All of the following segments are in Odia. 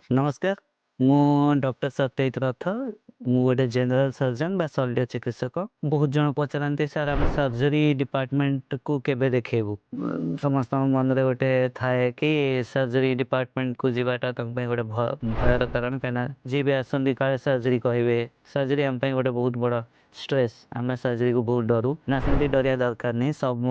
नमस्कार। ମୁଁ ଡକ୍ଟର ସତ୍ୟଜିତ ରଥ। ମୁଁ ଗୋଟେ ଜେନେରାଲ ସର୍ଜନ ବା ଶଲ୍ୟ ଚିକିତ୍ସକ। ବହୁତ ଜଣ ପଚାରନ୍ତି ସାର୍ ଆମେ ସର୍ଜରୀ ଡିପାର୍ଟମେଣ୍ଟକୁ କେବେ ଦେଖେଇବୁ? ସମସ୍ତଙ୍କ ମନରେ ଗୋଟେ ଥାଏ କି ସର୍ଜରୀ ଡିପାର୍ଟମେଣ୍ଟକୁ ଯିବାଟା ତାଙ୍କ ପାଇଁ ଗୋଟେ ଭୟର କାରଣ କାହିଁକିନା ଯିଏ ବି ଆସନ୍ତି କାଳେ ସର୍ଜରୀ କହିବେ। ସର୍ଜରୀ ଆମ ପାଇଁ ଗୋଟେ ବହୁତ ବଡ଼ ଷ୍ଟ୍ରେସ୍। ଆମେ ସର୍ଜରୀକୁ ବହୁତ ଡରୁ। ନା ସେମିତି ଡରିବା ଦରକାର ନାହିଁ। ସବୁ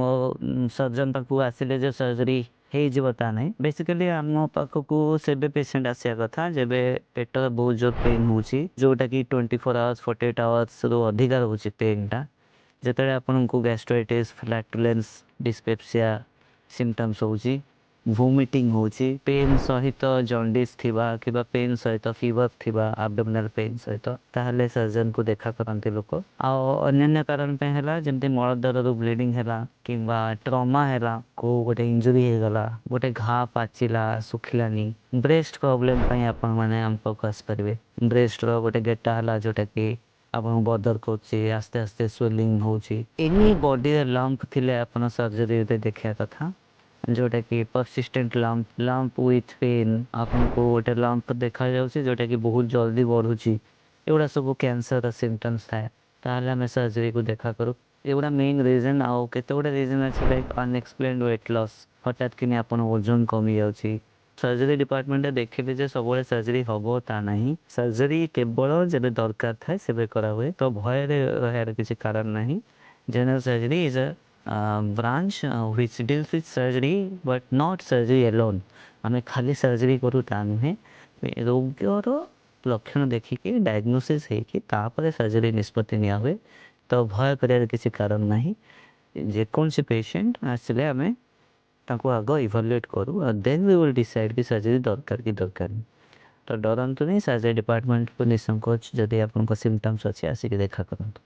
ସର୍ଜନ ପାଖକୁ ଆସିଲେ ଯେ ସର୍ଜରୀ ହେଇଯିବ ତା ନାହିଁ। ବେସିକାଲି ଆମ ପାଖକୁ ସେବେ ପେସେଣ୍ଟ ଆସିବା କଥା ଯେବେ ପେଟ ବହୁତ ଜୋର ପେନ୍ ହେଉଛି ଯେଉଁଟାକି 24 ଆୱାର୍ସ 48 ଆୱାର୍ସରୁ ଅଧିକା ରହୁଛି ପେନ୍ଟା। ଯେତେବେଳେ ଆପଣଙ୍କୁ ଗ୍ୟାଷ୍ଟ୍ରାଇଟିସ୍ ଫ୍ଲାଟୁଲେନ୍ସ ଡିସ୍ପେପ୍ସିଆ ସିମ୍ପଟମ୍ସ ହେଉଛି, ଭୋମିଟିଂ ହେଉଛି, ପେନ୍ ସହିତ ଜଣ୍ଡିସ୍ ଥିବା କିମ୍ବା ପେନ୍ ସହିତ ଫିଭର ଥିବା ଆବଡୋମିନାଲ ପେନ୍ ସହିତ ତାହେଲେ ସର୍ଜନକୁ ଦେଖା କରନ୍ତି ଲୋକ। ଆଉ ଅନ୍ୟାନ୍ୟ କାରଣ ପାଇଁ ହେଲା ଯେମିତି ମଳଦ୍ୱାରରୁ ବ୍ଲିଡ଼ିଂ ହେଲା କିମ୍ବା ଟ୍ରମା ହେଲା, କେଉଁ ଗୋଟେ ଇଞ୍ଜୁରି ହେଇଗଲା, ଗୋଟେ ଘା ପାଚିଲା ଶୁଖିଲାନି, ବ୍ରେଷ୍ଟ ପ୍ରୋବ୍ଲେମ୍ ପାଇଁ ଆପଣମାନେ ଆମ ପାଖକୁ ଆସିପାରିବେ। ବ୍ରେଷ୍ଟର ଗୋଟେ ଗେଟା ହେଲା ଯେଉଁଟାକି ଆପଣଙ୍କୁ ବଦର କରୁଛି, ଆସ୍ତେ ଆସ୍ତେ ସ୍ୱେଲିଂ ହେଉଛି, ଏନି ବଡ଼ିରେ ଲମ୍ପ ଥିଲେ ଆପଣ ସର୍ଜରୀରେ ଦେଖିବା କଥା। ଯେଉଁଟାକି ପରସିଷ୍ଟେଣ୍ଟ ଲମ୍ପ ୱିଥ୍ ପେନ୍, ଆପଣଙ୍କୁ ଗୋଟେ ଲମ୍ପ ଦେଖାଯାଉଛି ଯେଉଁଟାକି ବହୁତ ଜଲ୍ଦି ବଢ଼ୁଛି, ଏଗୁଡ଼ା ସବୁ କ୍ୟାନ୍ସରର ସିମ୍ପଟମ୍ସ ଥାଏ। ତାହେଲେ ଆମେ ସର୍ଜରୀକୁ ଦେଖା କରୁ। ଏଗୁଡ଼ା ମେନ୍ ରିଜନ୍। ଆଉ କେତେ ଗୁଡ଼ା ରିଜନ୍ ଅଛି ଲାଇକ୍ ଅନଏକ୍ସପ୍ଲେନ୍ଡ ୱେଟ୍ ଲସ୍, ହଠାତ୍ କିନି ଆପଣ ଓଜନ କମିଯାଉଛି। ସର୍ଜରୀ ଡିପାର୍ଟମେଣ୍ଟରେ ଦେଖିଲେ ଯେ ସବୁବେଳେ ସର୍ଜରୀ ହେବ ତା ନାହିଁ। ସର୍ଜରୀ କେବଳ ଯେବେ ଦରକାର ଥାଏ ସେବେ କରାହୁଏ। ତ ଭୟରେ ରହିବାର କିଛି କାରଣ ନାହିଁ। ଜେନେରାଲ ସର୍ଜରୀ ଇଜ୍ ଅ branch which deals with surgery but not surgery Elon. ଆମେ ଖାଲି ସର୍ଜରୀ କରୁ ତା ନୁହେଁ। ରୋଗର ଲକ୍ଷଣ ଦେଖିକି ଡାୟଗ୍ନୋସିସ୍ ହେଇକି ତାପରେ ସର୍ଜରୀ ନିଷ୍ପତ୍ତି ନିଆହୁଏ। ତ ଭୟ କରିବାର କିଛି କାରଣ ନାହିଁ। ଯେକୌଣସି ପେସେଣ୍ଟ ଆସିଲେ ଆମେ ତାଙ୍କୁ ଆଗ ଇଭାଲୁଏଟ୍ କରୁ ଆଉ ଦେନ୍ ୱି ୱିଲ୍ ଡିସାଇଡ଼୍ କି ସର୍ଜରୀ ଦରକାର କି ଦରକାର ନାହିଁ। ତ ଡରନ୍ତୁନି, ସର୍ଜରୀ ଡିପାର୍ଟମେଣ୍ଟକୁ ନିଃସଙ୍କୋଚ ଯଦି ଆପଣଙ୍କ ସିମ୍ପଟମ୍ସ ଅଛି ଆସିକି ଦେଖା କରନ୍ତୁ।